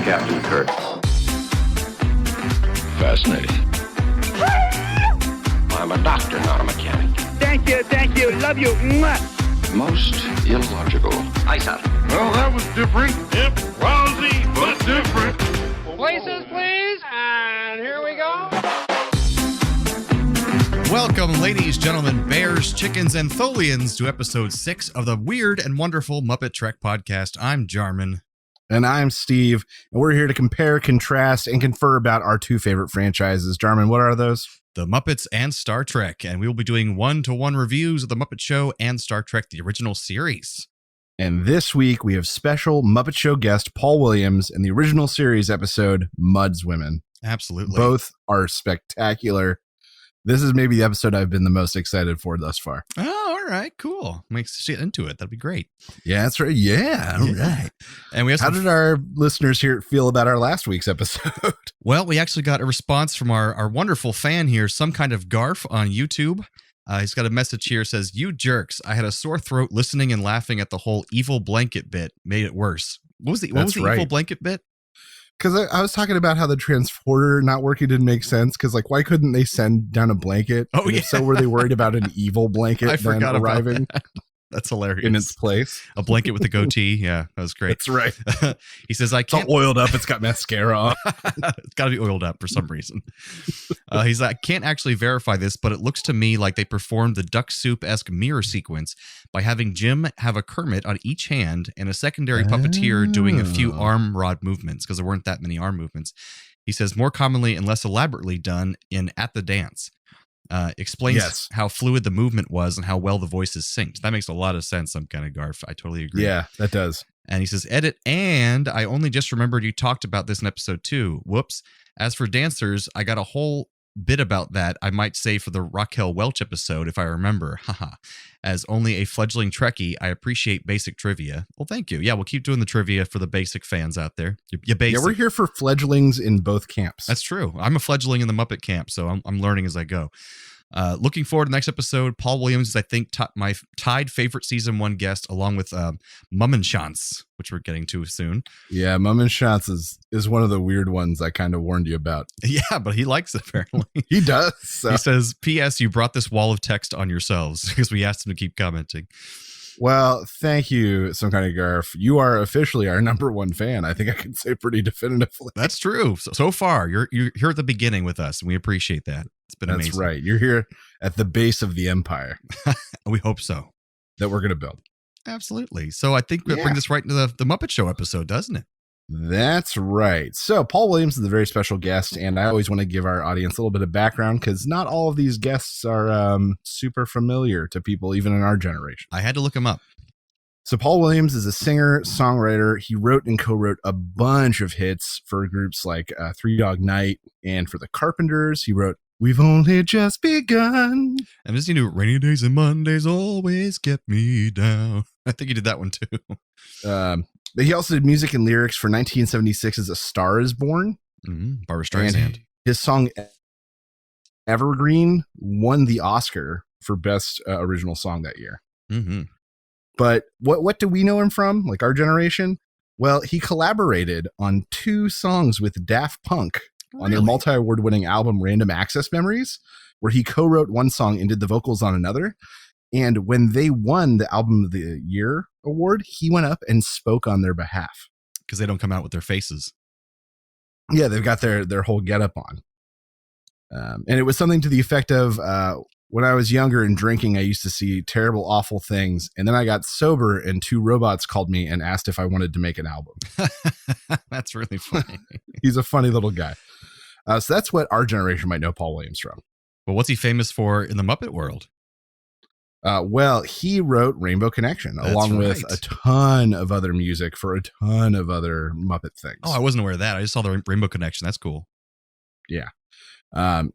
Captain Kirk. Fascinating. I'm a doctor, not a mechanic. Thank you, love you. Mwah. Most illogical. Aye, sir. Well, that was different. Yep, lousy, but different. Places, please, and here we go. Welcome, ladies, gentlemen, bears, chickens, and Tholians to episode 6 of the weird and wonderful Muppet Trek podcast. I'm Jarman. And I'm Steve, and we're here to compare, contrast, and confer about our two favorite franchises. Jarman, what are those? The Muppets and Star Trek, and we will be doing one-to-one reviews of the Muppet Show and Star Trek, the original series. And this week, we have special Muppet Show guest Paul Williams in the original series episode, Mud's Women. Absolutely. Both are spectacular. This is maybe the episode I've been the most excited for thus far. Oh, all right, cool. Makes shit into it. That'd be great. Yeah, that's right. Yeah, all right. And we have How did our listeners here feel about our last week's episode? Well, we actually got a response from our wonderful fan here, Some Kind of Garf on YouTube. He's got a message here, says, "You jerks, I had a sore throat listening and laughing at the whole evil blanket bit. Made it worse." What was the evil blanket bit? Because I was talking about how the transporter not working didn't make sense. Because, like, why couldn't they send down a blanket? Oh, and yeah. If so were they worried about an evil blanket I then forgot arriving about that. That's hilarious. in its place? A blanket with a goatee. Yeah, that was great. That's right. He says, I It's all can't. oiled up. It's got mascara on. It's got to be oiled up for some reason. He's like, I can't actually verify this, but it looks to me like they performed the duck soup-esque mirror sequence by having Jim have a Kermit on each hand and a secondary puppeteer doing a few arm rod movements, because there weren't that many arm movements. He says, more commonly and less elaborately done in At the Dance. Explains how fluid the movement was and how well the voices synced. That makes a lot of sense, Some Kind of Garf. I totally agree. Yeah, that does. And he says, edit, and I only just remembered you talked about this in episode 2. Whoops. As for dancers, I got a whole bit about that, I might say, for the Raquel Welch episode, if I remember. Haha. As only a fledgling Trekkie, I appreciate basic trivia. Well, thank you. Yeah, we'll keep doing the trivia for the basic fans out there. You basic. Yeah, we're here for fledglings in both camps. That's true. I'm a fledgling in the Muppet camp, so I'm learning as I go. Looking forward to the next episode. Paul Williams is, I think, my tied favorite season 1 guest, along with Muppet Chance, which we're getting to soon. Yeah, Muppet Chance is one of the weird ones I kind of warned you about. Yeah, but he likes it, apparently. He does. So. He says, P.S. You brought this wall of text on yourselves, because we asked him to keep commenting. Well, thank you, Some Kind of Garf. You are officially our number 1 fan. I think I can say pretty definitively. That's true. So far, you're here at the beginning with us, and we appreciate that. It's been amazing. That's right. You're here at the base of the empire. We hope so. That we're going to build. Absolutely. So I think we'll bring this right into the Muppet Show episode, doesn't it? That's right. So Paul Williams is a very special guest, and I always want to give our audience a little bit of background because not all of these guests are super familiar to people, even in our generation. I had to look him up. So Paul Williams is a singer, songwriter. He wrote and co-wrote a bunch of hits for groups like Three Dog Night, and for the Carpenters, he wrote We've Only Just Begun. And does he do Rainy Days and Mondays Always Get Me Down? I think he did that one too. But he also did music and lyrics for 1976's A Star Is Born. Barbra Streisand. And his song Evergreen won the Oscar for Best Original Song that year. Mm-hmm. But what do we know him from, like our generation? Well, he collaborated on 2 songs with Daft Punk on their multi-award winning album Random Access Memories, where he co-wrote one song and did the vocals on another. And when they won the Album of the Year award, he went up and spoke on their behalf. Because they don't come out with their faces. Yeah, they've got their whole getup on. And it was something to the effect of, when I was younger and drinking, I used to see terrible, awful things. And then I got sober and 2 robots called me and asked if I wanted to make an album. That's really funny. He's a funny little guy. So that's what our generation might know Paul Williams from. Well, what's he famous for in the Muppet world? Well, he wrote Rainbow Connection along with a ton of other music for a ton of other Muppet things. Oh, I wasn't aware of that. I just saw the Rainbow Connection. That's cool. Yeah.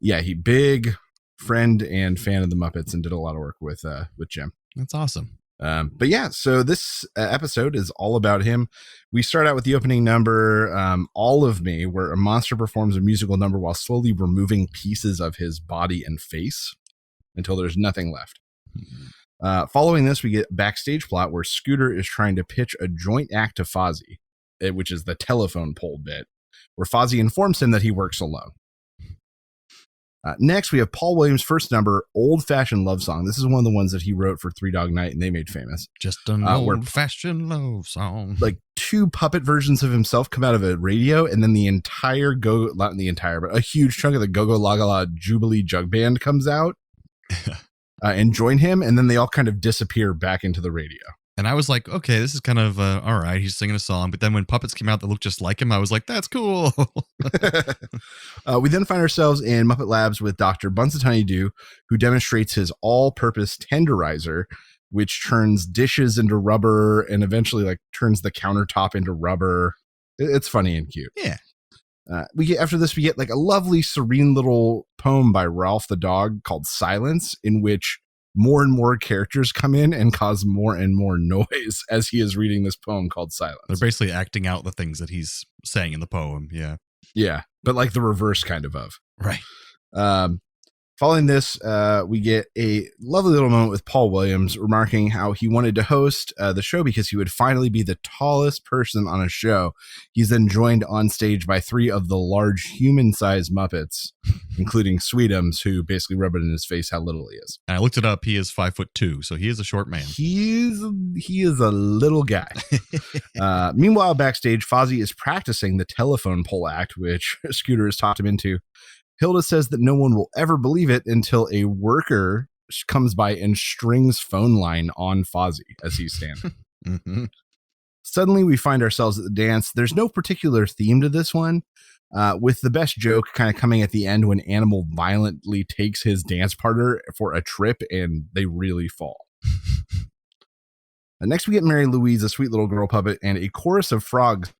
He big friend and fan of the Muppets and did a lot of work with Jim. That's awesome. But yeah, so this episode is all about him. We start out with the opening number, All of Me, where a monster performs a musical number while slowly removing pieces of his body and face until there's nothing left. Following this, we get backstage plot where Scooter is trying to pitch a joint act to Fozzie. which is the telephone pole bit, where Fozzie informs him that he works alone. Next, we have Paul Williams' first number, Old Fashioned Love Song. This is one of the ones that he wrote for Three Dog Night and they made famous. Just an old-fashioned love song. Like 2 puppet versions of himself come out of a radio, and then the entire not the entire, but a huge chunk of the Go Go La La La Jubilee Jug Band comes out and join him, and then they all kind of disappear back into the radio. And I was like, okay, this is kind of, all right, he's singing a song. But then when puppets came out that looked just like him, I was like, that's cool. We then find ourselves in Muppet Labs with Dr. Bunsen Doo, who demonstrates his all-purpose tenderizer, which turns dishes into rubber and eventually like turns the countertop into rubber. It's funny and cute. Yeah. After this, we get like a lovely, serene little poem by Ralph the dog called Silence, in which more and more characters come in and cause more and more noise as he is reading this poem called Silence. They're basically acting out the things that he's saying in the poem. Yeah. Yeah. But like the reverse kind of. Right. Following this, we get a lovely little moment with Paul Williams remarking how he wanted to host the show because he would finally be the tallest person on a show. He's then joined on stage by 3 of the large human-sized Muppets, including Sweetums, who basically rub it in his face how little he is. And I looked it up. He is 5'2", so he is a short man. He is a little guy. Meanwhile, backstage, Fozzie is practicing the telephone pole act, which Scooter has talked him into. Hilda says that no one will ever believe it until a worker comes by and strings phone line on Fozzie as he's standing. Mm-hmm. Suddenly, we find ourselves at the dance. There's no particular theme to this one, with the best joke kind of coming at the end when Animal violently takes his dance partner for a trip and they really fall. Next, we get Mary Louise, a sweet little girl puppet, and a chorus of frogs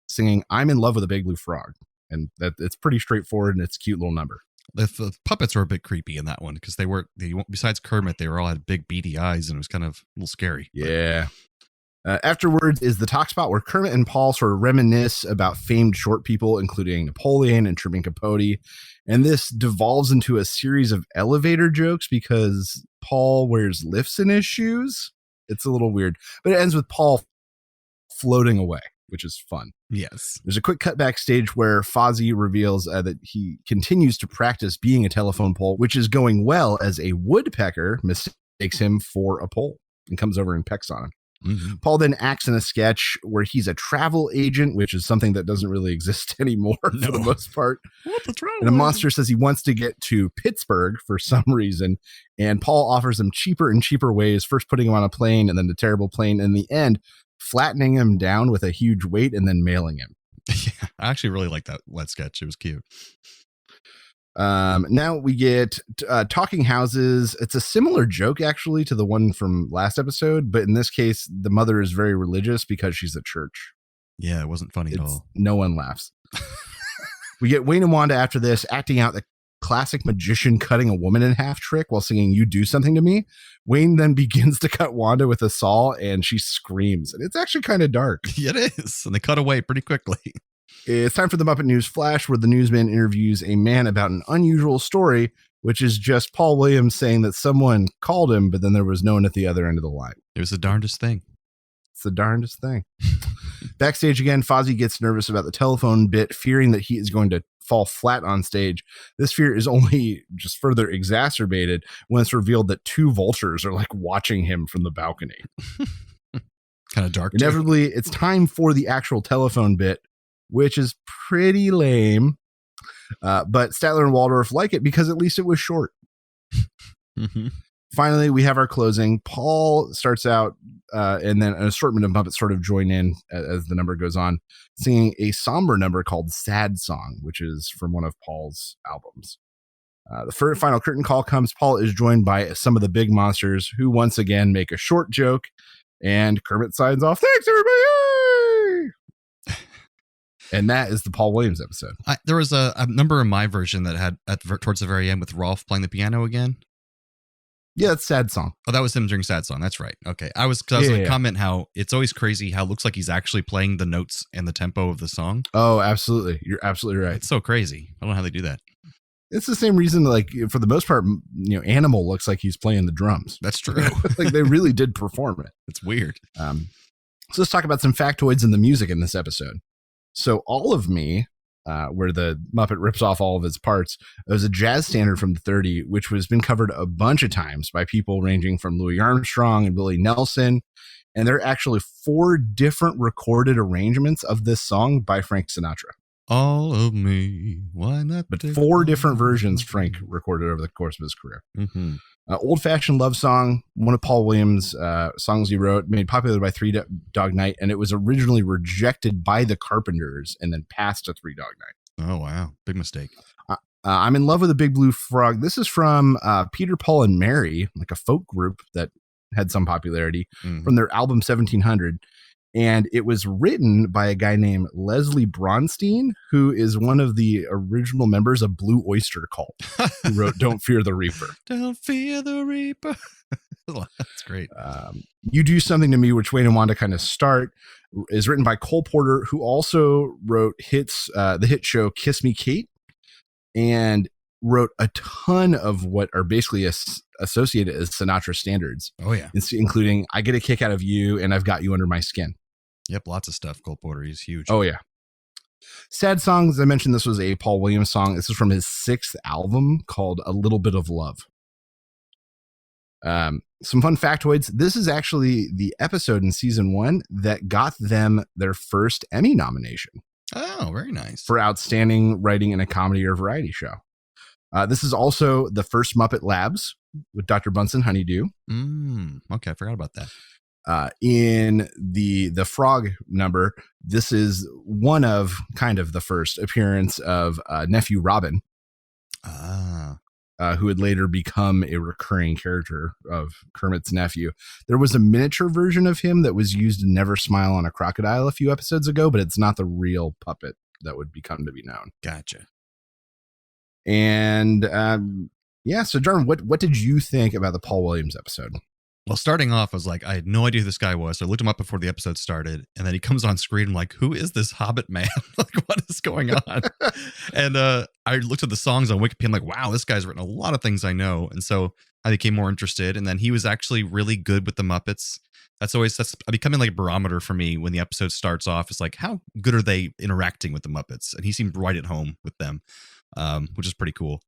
singing "I'm in Love with a Big Blue Frog." And that it's pretty straightforward and it's a cute little number. The puppets were a bit creepy in that one because they besides Kermit, they all had big beady eyes and it was kind of a little scary. Yeah. Afterwards is the talk spot where Kermit and Paul sort of reminisce about famed short people, including Napoleon and Truman Capote. And this devolves into a series of elevator jokes because Paul wears lifts in his shoes. It's a little weird, but it ends with Paul floating away, which is fun. Yes. There's a quick cut backstage where Fozzie reveals that he continues to practice being a telephone pole, which is going well as a woodpecker mistakes him for a pole and comes over and pecks on him. Mm-hmm. Paul then acts in a sketch where he's a travel agent, which is something that doesn't really exist anymore for the most part. And a monster says he wants to get to Pittsburgh for some reason. And Paul offers him cheaper and cheaper ways, first putting him on a plane and then the terrible plane. In the end, flattening him down with a huge weight and then mailing him. Yeah, I actually really like that sketch. It was cute. Now we get talking houses. It's a similar joke actually to the one from last episode, but in this case, the mother is very religious because she's at church. Yeah, it wasn't funny at all. No one laughs. We get Wayne and Wanda after this acting out the classic magician cutting a woman in half trick while singing "You Do Something to Me." Wayne then begins to cut Wanda with a saw and she screams, and it's actually kind of dark. Yeah, it is. And they cut away pretty quickly. It's time for the Muppet News Flash, where the newsman interviews a man about an unusual story, which is just Paul Williams saying that someone called him, but then there was no one at the other end of the line. It was the darndest thing. It's the darndest thing. Backstage again, Fozzie gets nervous about the telephone bit, fearing that he is going to fall flat on stage. This fear is only just further exacerbated when it's revealed that 2 vultures are like watching him from the balcony. Kind of dark. Inevitably, it's time for the actual telephone bit, which is pretty lame. But Statler and Waldorf like it because at least it was short. Mm-hmm. Finally, we have our closing. Paul starts out, and then an assortment of Muppets sort of join in as the number goes on, singing a somber number called Sad Song, which is from one of Paul's albums. The final curtain call comes. Paul is joined by some of the big monsters who once again make a short joke, and Kermit signs off. Thanks, everybody! And that is the Paul Williams episode. There was a number in my version that had towards the very end with Rolf playing the piano again. Yeah, it's Sad Song. Oh, that was him during Sad Song. That's right. Okay. I was going to comment how it's always crazy how it looks like he's actually playing the notes and the tempo of the song. Oh, absolutely. You're absolutely right. It's so crazy. I don't know how they do that. It's the same reason, like, for the most part, Animal looks like he's playing the drums. That's true. Like, they really did perform it. It's weird. So let's talk about some factoids in the music in this episode. So All of Me, where the Muppet rips off all of its parts, it was a jazz standard from the 30s, which has been covered a bunch of times by people ranging from Louis Armstrong and Willie Nelson. And there are actually 4 different recorded arrangements of this song by Frank Sinatra. All of me, why not? But 4 different versions Frank recorded over the course of his career. Mm-hmm. Old Fashioned Love Song, one of Paul Williams' songs he wrote, made popular by Three Dog Night, and it was originally rejected by the Carpenters and then passed to Three Dog Night. Oh, wow. Big mistake. I'm in Love with a Big Blue Frog. This is from Peter, Paul, and Mary, like a folk group that had some popularity, from their album 1700. And it was written by a guy named Leslie Bronstein, who is one of the original members of Blue Oyster Cult, who wrote Don't Fear the Reaper. Don't fear the Reaper. That's great. You Do Something to Me, which Wayne and Wanda kind of start, is written by Cole Porter, who also wrote the hit show Kiss Me Kate, and wrote a ton of what are basically associated as Sinatra standards. Oh, yeah. Including I Get a Kick Out of You and I've Got You Under My Skin. Yep, lots of stuff. Cole Porter, he's huge. Oh, yeah. Sad songs. I mentioned this was a Paul Williams song. This is from his 6th album called A Little Bit of Love. Some fun factoids. This is actually the episode in season 1 that got them their first Emmy nomination. Oh, very nice. For outstanding writing in a comedy or variety show. This is also the first Muppet Labs with Dr. Bunsen Honeydew. Okay, I forgot about that. In the frog number, this is one of kind of the first appearance of nephew Robin, who would later become a recurring character of Kermit's nephew. There was a miniature version of him that was used in Never Smile on a Crocodile a few episodes ago, but it's not the real puppet that would become to be known. Gotcha. And so Jordan, what did you think about the Paul Williams episode? Well, starting off, I was like, I had no idea who this guy was. So I looked him up before the episode started, and then he comes on screen. I'm like, who is this Hobbit man? Like, what is going on? And I looked at the songs on Wikipedia. I'm like, wow, this guy's written a lot of things I know. And so I became more interested. And then he was actually really good with the Muppets. That's becoming like a barometer for me when the episode starts off. It's like, how good are they interacting with the Muppets? And he seemed right at home with them, which is pretty cool.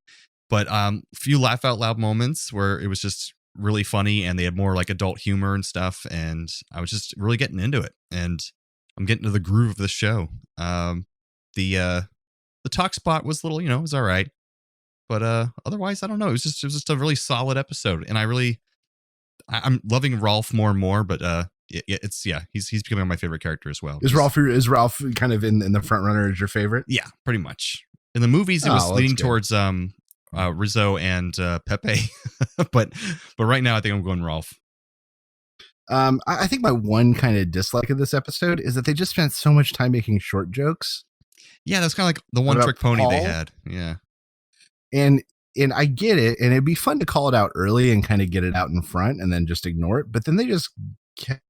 But a few laugh out loud moments where it was just really funny, and they had more like adult humor and stuff, and I was just really getting into it, and I'm getting to the groove of the show. The talk spot was a little, it was all right, but otherwise I don't know, it was just a really solid episode, and I'm loving Rolf more and more, but he's becoming my favorite character as well. Is Rolf kind of in the front runner as your favorite? Yeah, pretty much. In the movies it was leaning towards Rizzo and Pepe, but right now I think I'm going Rolf. I think my one kind of dislike of this episode is that they just spent so much time making short jokes. Yeah, that's kind of like the one trick pony Paul? They had. Yeah, and I get it, and it'd be fun to call it out early and kind of get it out in front, and then just ignore it. But then they just kept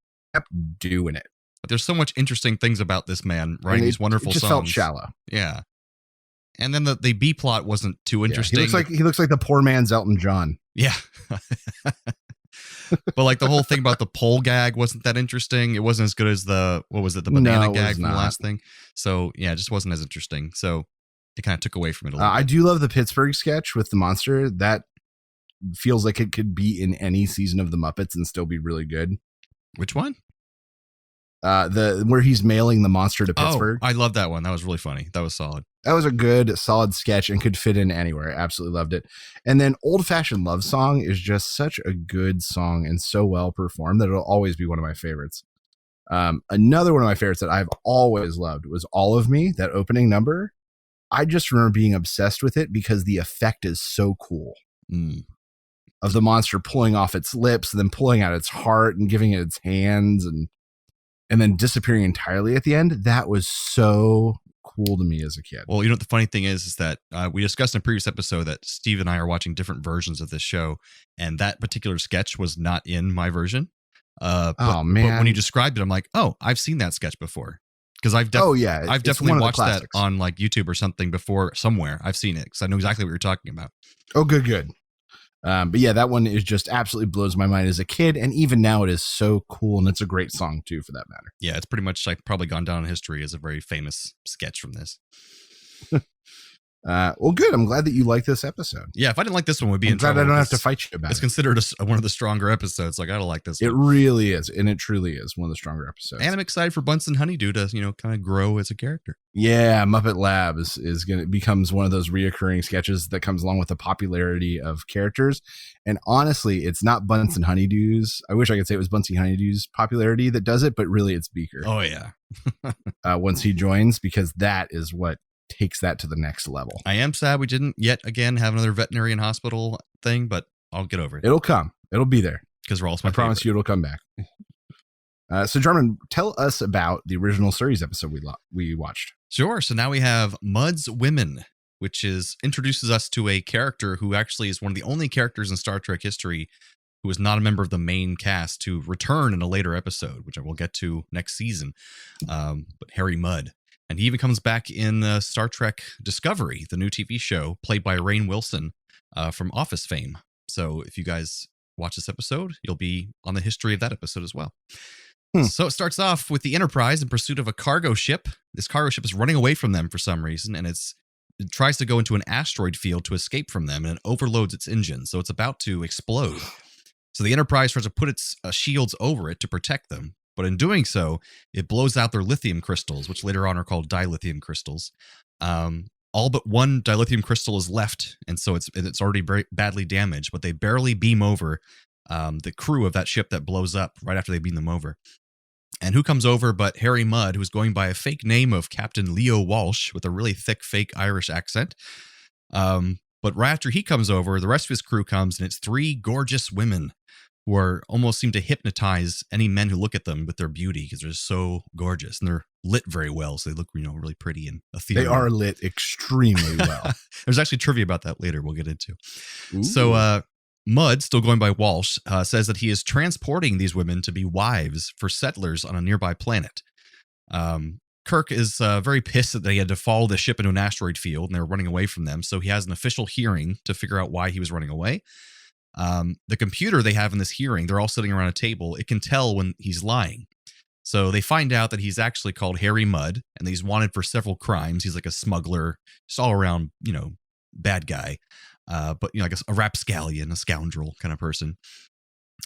doing it. But there's so much interesting things about this man writing these wonderful songs. It just felt shallow. Yeah. And then the B plot wasn't too interesting. Yeah, he looks like the poor man's Elton John. Yeah. But like the whole thing about the pole gag wasn't that interesting. It wasn't as good as the banana gag from the last thing. So yeah, it just wasn't as interesting. So it kind of took away from it a little bit. I do love the Pittsburgh sketch with the monster. That feels like it could be in any season of the Muppets and still be really good. Which one? Where he's mailing the monster to Pittsburgh. I love that one. That was really funny. That was solid. That was a good, solid sketch and could fit in anywhere. I absolutely loved it. And then Old Fashioned Love Song is just such a good song and so well performed that it'll always be one of my favorites. Another one of my favorites that I've always loved was All of Me, that opening number. I just remember being obsessed with it because the effect is so cool. Of the monster pulling off its lips, and then pulling out its heart and giving it its hands and then disappearing entirely at the end. That was so cool to me as a kid. Well, the funny thing is that we discussed in a previous episode that Steve and I are watching different versions of this show, and that particular sketch was not in my version. But when you described it, I'm like, oh, I've seen that sketch before. Because I've definitely watched that on like YouTube or something before somewhere. I've seen it because I know exactly what you're talking about. Oh, good. But yeah, that one is just absolutely blows my mind as a kid. And even now it is so cool. And it's a great song too, for that matter. Yeah, it's pretty much like probably gone down in history as a very famous sketch from this. Well, good. I'm glad that you like this episode. Yeah, if I didn't like this one, we'd be I'm in glad trouble. I don't have to fight you about It's it. considered one of the stronger episodes. So I gotta like this It one. really is. And it truly is one of the stronger episodes. And I'm excited for Bunsen Honeydew to, kind of grow as a character. Yeah, Muppet Lab is gonna becomes one of those reoccurring sketches that comes along with the popularity of characters. And honestly, it's not Bunsen Honeydew's. I wish I could say it was Bunsen Honeydew's popularity that does it, but really it's Beaker. Oh yeah. Once he joins, because that is what takes that to the next level. I am sad we didn't yet again have another veterinarian hospital thing, but I'll get over it. It'll come. It'll be there. Because Rolf's I promise you it'll come back. So, Jarman, tell us about the original series episode we watched. Sure. So now we have Mudd's Women, which introduces us to a character who actually is one of the only characters in Star Trek history who is not a member of the main cast to return in a later episode, which I will get to next season. But Harry Mudd. And he even comes back in Star Trek Discovery, the new TV show, played by Rainn Wilson from Office fame. So if you guys watch this episode, you'll be on the history of that episode as well. So it starts off with the Enterprise in pursuit of a cargo ship. This cargo ship is running away from them for some reason, and it tries to go into an asteroid field to escape from them, and it overloads its engine, so it's about to explode. So the Enterprise tries to put its shields over it to protect them. But in doing so, it blows out their lithium crystals, which later on are called dilithium crystals. All but one dilithium crystal is left, and so it's already very badly damaged. But they barely beam over the crew of that ship that blows up right after they beam them over. And who comes over but Harry Mudd, who's going by a fake name of Captain Leo Walsh with a really thick fake Irish accent. But right after he comes over, the rest of his crew comes, and it's three gorgeous women who almost seem to hypnotize any men who look at them with their beauty because they're so gorgeous, and they're lit very well, so they look really pretty and ethereal. They are lit extremely well. There's actually trivia about that later we'll get into. Ooh. So Mudd, still going by Walsh, says that he is transporting these women to be wives for settlers on a nearby planet. Kirk is very pissed that they had to follow the ship into an asteroid field and they were running away from them, so he has an official hearing to figure out why he was running away. The computer they have in this hearing, they're all sitting around a table. It can tell when he's lying. So they find out that he's actually called Harry Mudd, and that he's wanted for several crimes. He's like a smuggler, just all around, bad guy. But like a rapscallion, a scoundrel kind of person.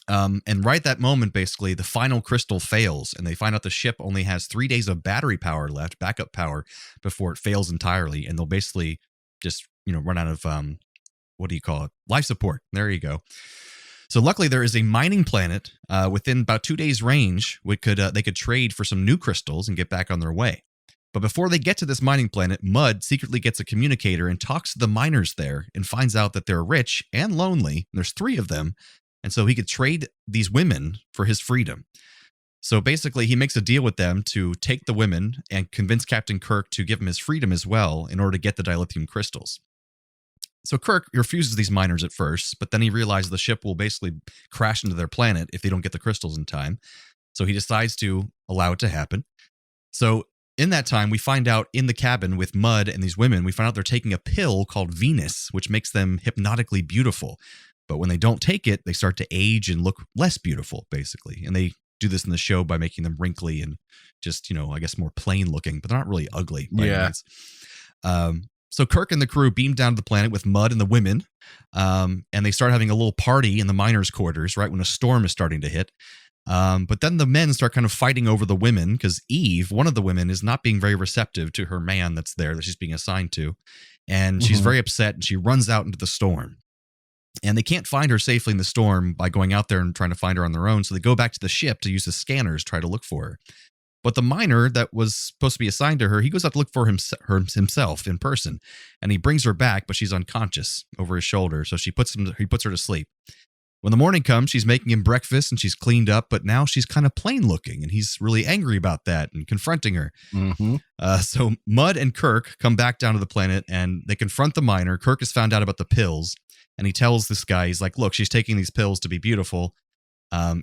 And right at that moment, basically, the final crystal fails, and they find out the ship only has 3 days of battery power left, backup power, before it fails entirely. And they'll basically just, run out of life support. There you go. So luckily there is a mining planet within about 2 days range. They could trade for some new crystals and get back on their way. But before they get to this mining planet, Mudd secretly gets a communicator and talks to the miners there and finds out that they're rich and lonely. And there's 3 of them. And so he could trade these women for his freedom. So basically he makes a deal with them to take the women and convince Captain Kirk to give him his freedom as well in order to get the dilithium crystals. So Kirk refuses these miners at first, but then he realizes the ship will basically crash into their planet if they don't get the crystals in time. So he decides to allow it to happen. So in that time, we find out in the cabin with Mudd and these women, we find out they're taking a pill called Venus, which makes them hypnotically beautiful. But when they don't take it, they start to age and look less beautiful, basically. And they do this in the show by making them wrinkly and just, I guess more plain looking, but they're not really ugly by any means. So Kirk and the crew beam down to the planet with Mudd and the women, and they start having a little party in the miners' quarters right when a storm is starting to hit. But then the men start kind of fighting over the women because Eve, one of the women, is not being very receptive to her man that's there that she's being assigned to. And she's very upset, and she runs out into the storm. And they can't find her safely in the storm by going out there and trying to find her on their own. So they go back to the ship to use the scanners to try to look for her. But the miner that was supposed to be assigned to her, he goes out to look for himself in person, and he brings her back, but she's unconscious over his shoulder. So he puts her to sleep. When the morning comes, she's making him breakfast and she's cleaned up, but now she's kind of plain looking, and he's really angry about that and confronting her. So Mudd and Kirk come back down to the planet and they confront the miner. Kirk has found out about the pills, and he tells this guy, he's like, look, she's taking these pills to be beautiful.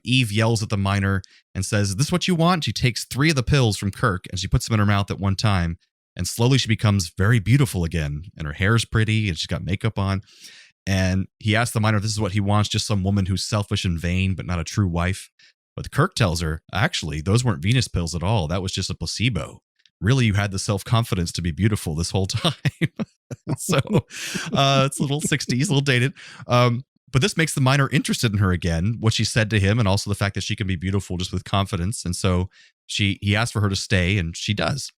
Eve yells at the miner and says, is this what you want? She takes 3 of the pills from Kirk and she puts them in her mouth at one time. And slowly she becomes very beautiful again. And her hair's pretty and she's got makeup on. And he asks the miner if this is what he wants, just some woman who's selfish and vain, but not a true wife. But Kirk tells her, actually, those weren't Venus pills at all. That was just a placebo. Really, you had the self-confidence to be beautiful this whole time. So it's a little 60s, a little dated. But this makes the miner interested in her again, what she said to him, and also the fact that she can be beautiful just with confidence. And so he asked for her to stay, and she does.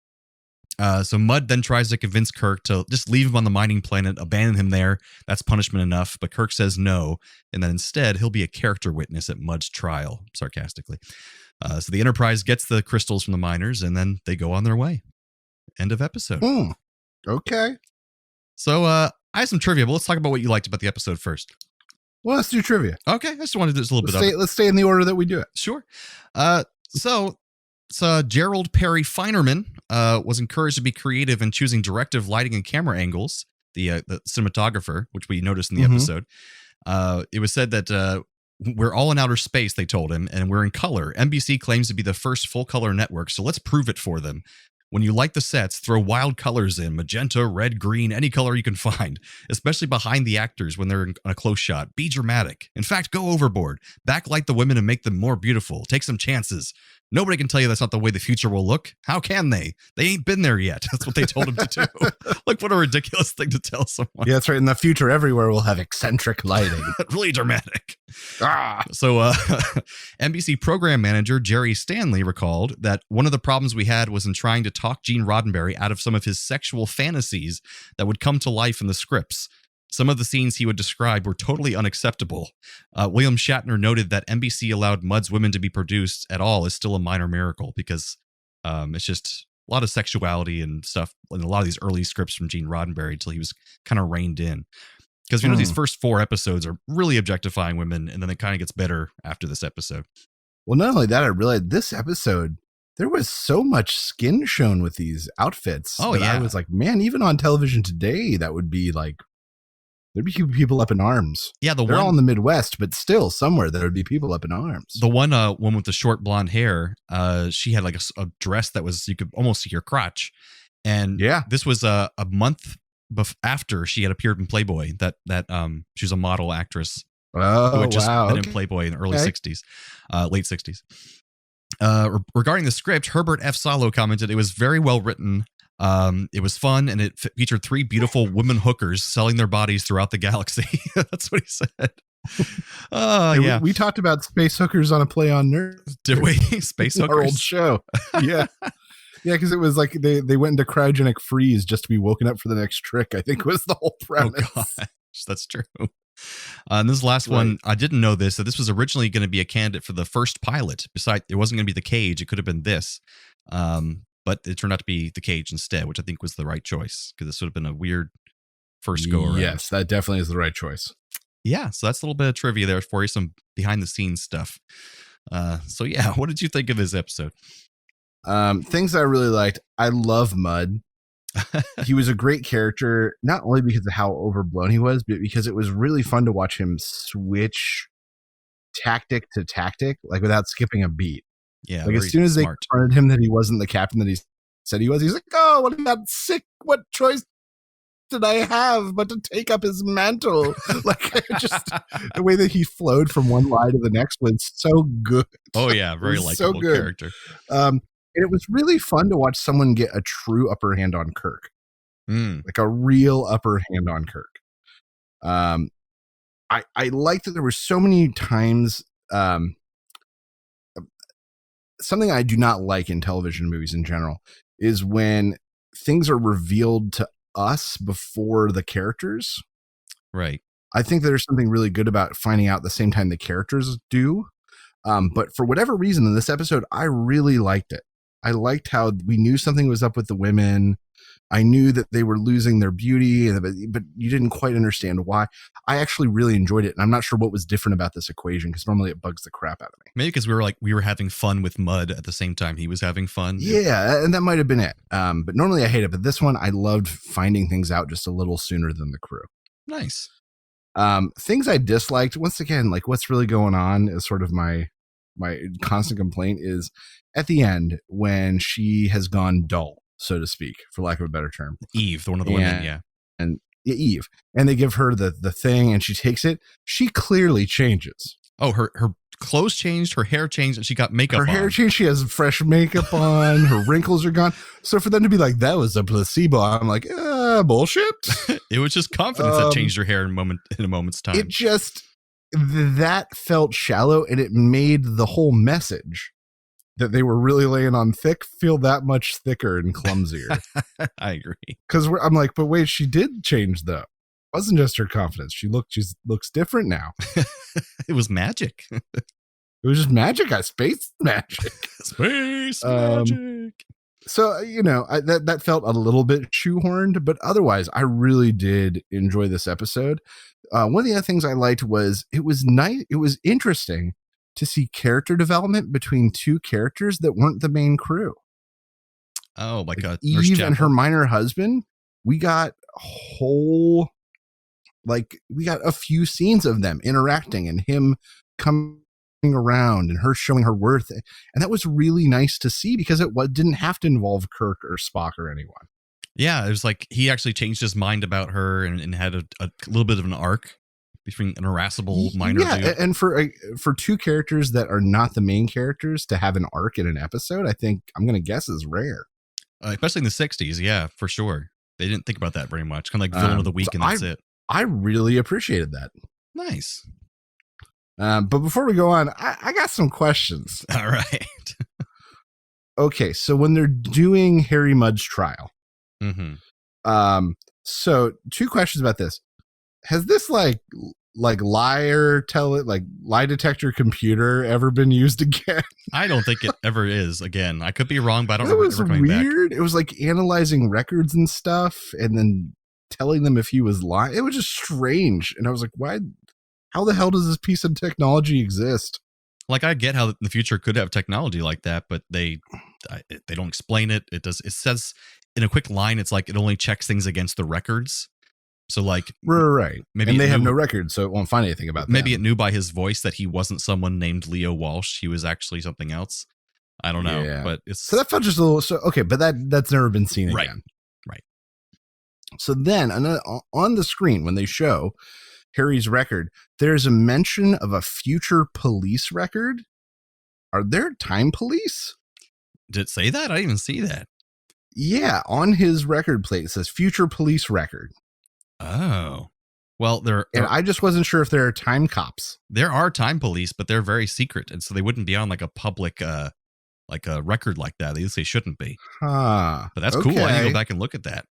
So Mudd then tries to convince Kirk to just leave him on the mining planet, abandon him there. That's punishment enough. But Kirk says no, and then instead he'll be a character witness at Mudd's trial, sarcastically. So the Enterprise gets the crystals from the miners, and then they go on their way. End of episode. Okay. So I have some trivia, but let's talk about what you liked about the episode first. Well, let's do trivia. Okay, I just wanted to do this a little bit of it. Let's stay in the order that we do it. Sure. So Gerald Perry Feinerman was encouraged to be creative in choosing directive lighting and camera angles, the cinematographer, which we noticed in the episode. It was said that we're all in outer space, they told him, and we're in color. NBC claims to be the first full-color network, so let's prove it for them. When you light the sets, throw wild colors in, magenta, red, green, any color you can find, especially behind the actors when they're in a close shot. Be dramatic. In fact, go overboard. Backlight the women and make them more beautiful. Take some chances. Nobody can tell you that's not the way the future will look. How can they? They ain't been there yet. That's what they told him to do. Like, what a ridiculous thing to tell someone. Yeah, that's right. In the future, everywhere we'll have eccentric lighting. Really dramatic. So NBC program manager Jerry Stanley recalled that one of the problems we had was in trying to talk Gene Roddenberry out of some of his sexual fantasies that would come to life in the scripts. Some of the scenes he would describe were totally unacceptable. William Shatner noted that NBC allowed Mudd's women to be produced at all is still a minor miracle because it's just a lot of sexuality and stuff in a lot of these early scripts from Gene Roddenberry until he was kind of reined in. Because, these first 4 episodes are really objectifying women, and then it kind of gets better after this episode. Well, not only that, I realized this episode, there was so much skin shown with these outfits. Oh, yeah. I was like, man, even on television today, that would be like, there'd be people up in arms. Yeah, they're all in the Midwest, but still somewhere there would be people up in arms. The one with the short blonde hair, she had like a dress that was, you could almost see her crotch. And this was a month after she had appeared in Playboy. That she was a model actress. Oh, just wow. been in Playboy in the early 60s, late 60s. Regarding the script, Herbert F. Salo commented, it was very well written. It was fun, and it featured 3 beautiful women hookers selling their bodies throughout the galaxy. That's what he said. We talked about space hookers on a Play on Nerd. Did we? Space hookers? Our old show. Yeah. Yeah, because it was like they went into cryogenic freeze just to be woken up for the next trick, I think was the whole premise. Oh, gosh. That's true. And this last one, I didn't know this, that this was originally going to be a candidate for the first pilot. Besides, it wasn't going to be the cage. It could have been this. But it turned out to be the cage instead, which I think was the right choice because this would have been a weird first go around. Yes, that definitely is the right choice. Yeah, so that's a little bit of trivia there for you, some behind the scenes stuff. So yeah, what did you think of this episode? Things I really liked. I love Mudd. He was a great character, not only because of how overblown he was, but because it was really fun to watch him switch tactic to tactic, like without skipping a beat. Yeah, like as soon as they confronted him that he wasn't the captain that he said he was, he's like, "Oh, what about sick? What choice did I have but to take up his mantle?" Like just the way that he flowed from one line to the next was so good. Oh yeah, very likable character. And it was really fun to watch someone get a true upper hand on Kirk, like a real upper hand on Kirk. I liked that there were so many times. Something I do not like in television movies in general is when things are revealed to us before the characters. Right. I think there's something really good about finding out at the same time the characters do. But for whatever reason in this episode, I really liked it. I liked how we knew something was up with the women. I knew that they were losing their beauty, but you didn't quite understand why. I actually really enjoyed it, and I'm not sure what was different about this equation because normally it bugs the crap out of me. Maybe because we were having fun with Mudd at the same time he was having fun. Yeah, and that might have been it. But normally I hate it, but this one I loved finding things out just a little sooner than the crew. Nice. Things I disliked, once again, like what's really going on is sort of my constant complaint is at the end when she has gone dull, so to speak, for lack of a better term. Eve, one of the women, yeah. And Eve, and they give her the thing, and she takes it. She clearly changes. Oh, her clothes changed, her hair changed, and she got makeup her on. Her hair changed. She has fresh makeup on. Her wrinkles are gone. So for them to be like, that was a placebo, I'm like, bullshit. It was just confidence that changed her hair in a moment's time. It just, that felt shallow, and it made the whole message that they were really laying on thick feel that much thicker and clumsier. I agree. Because I'm like, but wait, she did change though. It wasn't just her confidence. She looks different now. It was magic. It was just magic. Space magic. Space magic. So, that felt a little bit shoehorned, but otherwise, I really did enjoy this episode. One of the other things I liked was it was nice. It was interesting to see character development between two characters that weren't the main crew. Oh, like a Eve and her minor husband. We got a few scenes of them interacting and him coming around and her showing her worth. And that was really nice to see because it didn't have to involve Kirk or Spock or anyone. Yeah, it was like he actually changed his mind about her and had a little bit of an arc between an irascible minor dude. And for two characters that are not the main characters to have an arc in an episode, I think I'm going to guess is rare. Especially in the 60s, yeah, for sure. They didn't think about that very much. Kind of like villain of the week, and that's it. I really appreciated that. Nice. But before we go on, I got some questions. All right. Okay, so when they're doing Harry Mudd's trial, so two questions about this. Has this lie detector computer ever been used again? I don't think it ever is again. I could be wrong, but I don't remember it ever coming weird. Back. It was like analyzing records and stuff and then telling them if he was lying. It was just strange. And I was like, why? How the hell does this piece of technology exist? Like, I get how the future could have technology like that, but they don't explain it. It says in a quick line, it's like it only checks things against the records. So like, right. Maybe and they have no record, so it won't find anything about that. Maybe it knew by his voice that he wasn't someone named Leo Walsh. He was actually something else. I don't know, but it's so that felt just a little. So okay, but that's never been seen again. Right. So then on the screen when they show Harry's record, there's a mention of a future police record. Are there time police? Did it say that? I didn't even see that. Yeah, on his record plate it says future police record. Oh, well, and I just wasn't sure if there are time cops. There are time police, but they're very secret, and so they wouldn't be on like a public, like a record like that. They shouldn't be. But that's cool. I need to go back and look at that.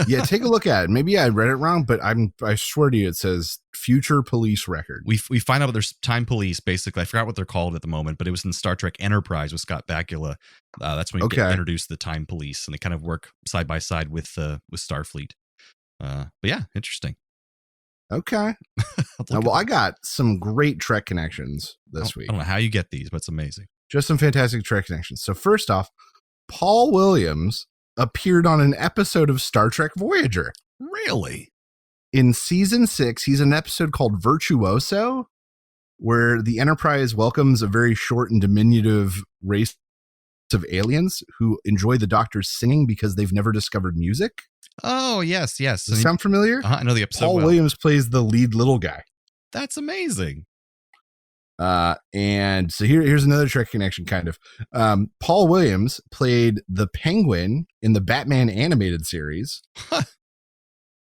Yeah, take a look at it. Maybe I read it wrong, but I swear to you, it says future police record. We find out there's time police. Basically, I forgot what they're called at the moment, but it was in Star Trek Enterprise with Scott Bakula. That's when we get introduced to the time police, and they kind of work side by side with Starfleet. But yeah, interesting. Okay. Well, I got some great Trek connections this week. I don't know how you get these, but it's amazing. Just some fantastic Trek connections. So first off, Paul Williams appeared on an episode of Star Trek Voyager. Really? In season 6, he's in an episode called Virtuoso, where the Enterprise welcomes a very short and diminutive race of aliens who enjoy the Doctor's singing because they've never discovered music. Oh, yes. Does it sound familiar? I know the episode. Paul Williams plays the lead little guy. That's amazing. And so here's another Trek connection, kind of. Paul Williams played the Penguin in the Batman animated series.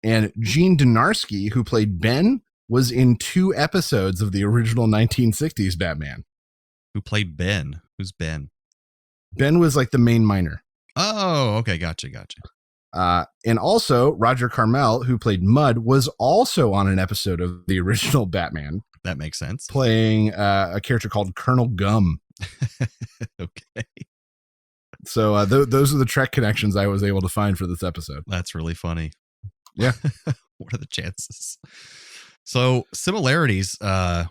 And Gene Donarski, who played Ben, was in 2 episodes of the original 1960s Batman. Who played Ben? Who's Ben? Ben was like the main miner. Oh, okay. Gotcha. And also Roger Carmel, who played Mudd, was also on an episode of the original Batman. That makes sense. Playing a character called Colonel Gum. Okay. So those are the Trek connections I was able to find for this episode. That's really funny. Yeah. What are the chances? So similarities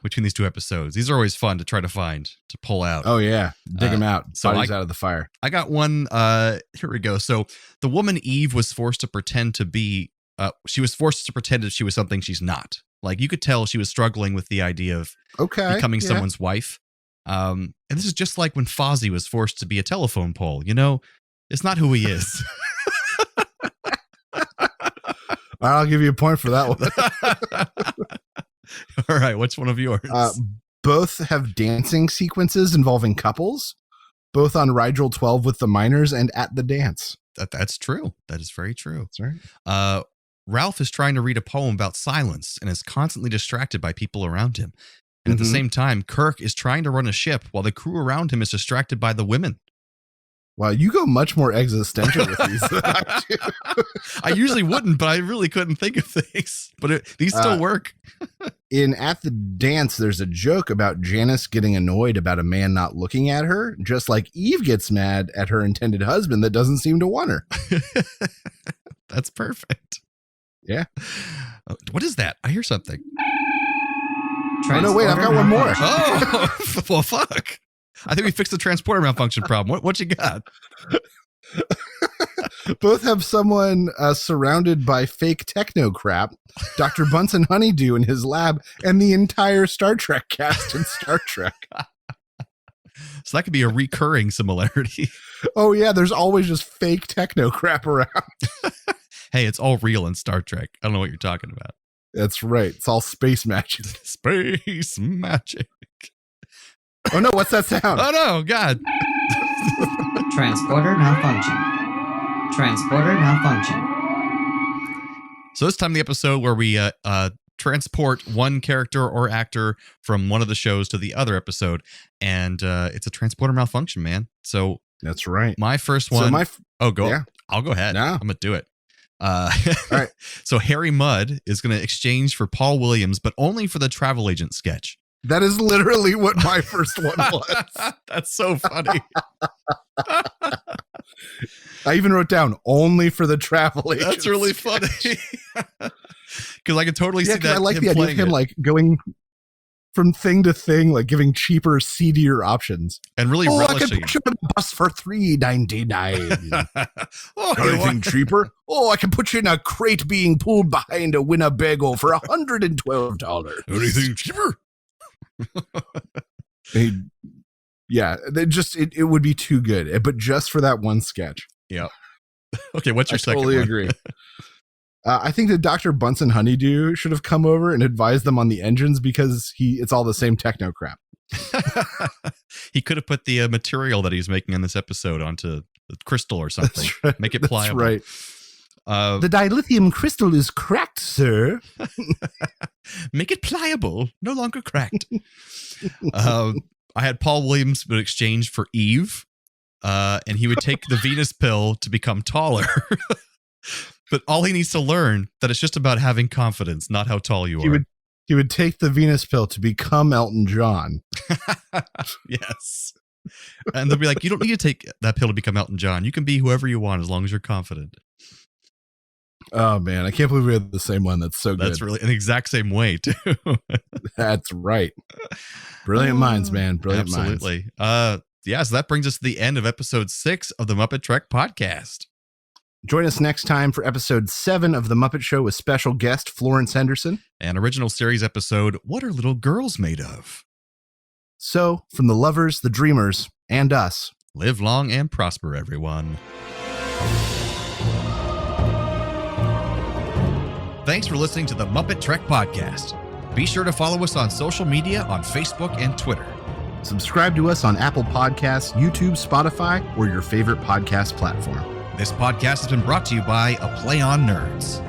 between these 2 episodes. These are always fun to try to find, to pull out. Oh, yeah. Dig them out. So Bodies out of the fire. I got one. Here we go. So the woman Eve was forced to pretend to be, she was forced to pretend that she was something she's not. Like, you could tell she was struggling with the idea of becoming someone's wife. And this is just like when Fozzie was forced to be a telephone pole. It's not who he is. I'll give you a point for that one. All right, what's one of yours? Both have dancing sequences involving couples, both on Rigel 12 with the miners and at the dance. That's true. That is very true. That's right. Ralph is trying to read a poem about silence and is constantly distracted by people around him. And at the same time, Kirk is trying to run a ship while the crew around him is distracted by the women. Wow, you go much more existential with these than I do. I usually wouldn't, but I really couldn't think of things. But these still work. In At the Dance, there's a joke about Janice getting annoyed about a man not looking at her, just like Eve gets mad at her intended husband that doesn't seem to want her. That's perfect. Yeah. What is that? I hear something. Oh, no, wait, I've got one more. Oh, well, fuck. I think we fixed the transporter malfunction problem. What you got? Both have someone surrounded by fake techno crap, Dr. Bunsen Honeydew in his lab, and the entire Star Trek cast in Star Trek. So that could be a recurring similarity. Oh, yeah, there's always just fake techno crap around. Hey, it's all real in Star Trek. I don't know what you're talking about. That's right. It's all space magic. Space magic. Oh, no, what's that sound? Oh, no, God. Transporter malfunction. Transporter malfunction. So this time in the episode where we transport one character or actor from one of the shows to the other episode, and it's a transporter malfunction, man. So that's right. My first one. I'll go ahead. No. I'm gonna do it. All right. So Harry Mudd is gonna exchange for Paul Williams, but only for the travel agent sketch. That is literally what my first one was. That's so funny. I even wrote down only for the travel agent. That's really funny. Because I can totally see that. I like the idea of him like going from thing to thing, like giving cheaper, seedier options. And really relishing. I can put you on a bus for $3.99. Anything cheaper? Oh, I can put you in a crate being pulled behind a Winnebago for $112. Anything cheaper? It would be too good, but just for that one sketch. Yeah. Okay, what's your second one? I totally agree. I think that Dr. Bunsen Honeydew should have come over and advised them on the engines because it's all the same techno crap. He could have put the material that he's making in this episode onto the crystal or something. That's right. Make it pliable. That's right. The dilithium crystal is cracked, sir. Make it pliable, no longer cracked. I had Paul Williams in exchange for Eve, and he would take the Venus pill to become taller. But all he needs to learn that it's just about having confidence, not how tall you are. He would take the Venus pill to become Elton John. Yes. And they'll be like, you don't need to take that pill to become Elton John. You can be whoever you want as long as you're confident. Oh, man. I can't believe we had the same one. That's so good. That's really in the exact same way, too. That's right. Brilliant minds, man. Brilliant minds. Absolutely. So that brings us to the end of episode 6 of the Muppet Trek podcast. Join us next time for episode 7 of The Muppet Show with special guest Florence Henderson. An original series episode, What Are Little Girls Made Of? So, from the lovers, the dreamers, and us, live long and prosper, everyone. Thanks for listening to the Muppet Trek podcast. Be sure to follow us on social media on Facebook and Twitter. Subscribe to us on Apple Podcasts, YouTube, Spotify, or your favorite podcast platform. This podcast has been brought to you by A Play on Nerds.